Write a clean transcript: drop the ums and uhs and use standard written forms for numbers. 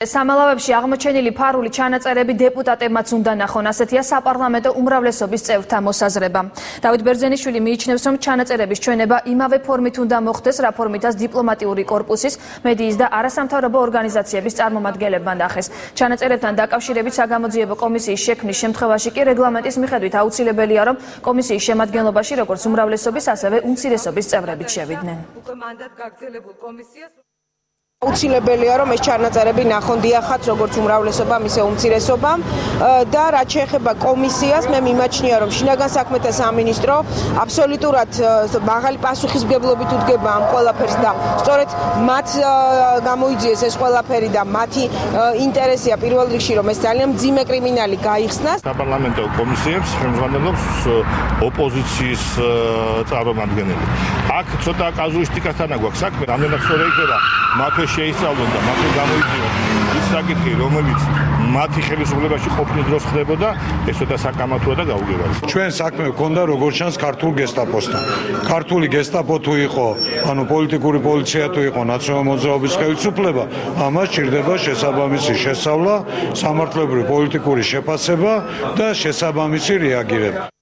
სამალავებში აღმოჩენილი ფარული ჩანაწერები დეპუტატებმაც უნდა ნახონ, ასეთია საპარლამენტო უმრავლესობის წევრთა მოსაზრება. დავით ბერძენიშვილი მიიჩნევს, რომ ჩანაწერების ჩვენება იმავე ფორმით უნდა მოხდეს, რა ფორმითაც დიპლომატიური კორპუსის, მედიის და არასამთავრობო ორგანიზაციების წარმომადგენლებმა ნახეს. ჩანაწერებთან დაკავშირებით საგამოძიებო კომისიის შექმნის შემთხვევაში კი რეგლამენტის მიხედვით აუცილებელია, რომ კომისიის შემადგენლობაში როგორც უმრავლესობის, ასევე უმცირესობის წევრებიც შევიდნენ. აუცილებელია, რომ ეს ჩანაწერები ნახონ დიახაც როგორც უმრავლესობამ, ისე უმცირესობამ და რაც შეეხება კომისიას, მე მიმაჩნია, რომ შინაგან საქმეთა სამინისტრო აბსოლუტურად მაღალი პასუხისმგებლობით უდგება ამ ყველაფერს და სწორედ მათ გამოიძიეს ეს ყველაფერი და მათი ინტერესია პირველ რიგში, რომ ეს ძალიან მძიმე კრიმინალი გაიხსნას. საპარლამენტო კომისიებს შემოგვანელობს ოპოზიციის წარმომადგენელი. აქ ცოტა კაზუისტიკასთან გვაქვს საქმე, რამდენად სწორი იქნება მათვე შეისწავლონ და მათვე გამოიძიონ ის საკითხი, რომელიც მათი ხელისუფლებაში ყოფნის დროს ხდებოდა, ეს ცოტა საკამათოა და გაუგებარი. ჩვენ საქმე გვქონდა როგორც ჩანს ქართულ გესტაპოსთან. ქართული გესტაპო თუ იყო, ანუ პოლიტიკური პოლიცია თუ იყო ნაციონალური მოძრაობის ხელისუფლება, ამას ჭირდება შესაბამისი შესწავლა, სამართლებრივი პოლიტიკური შეფასება და შესაბამისი რეაგირება.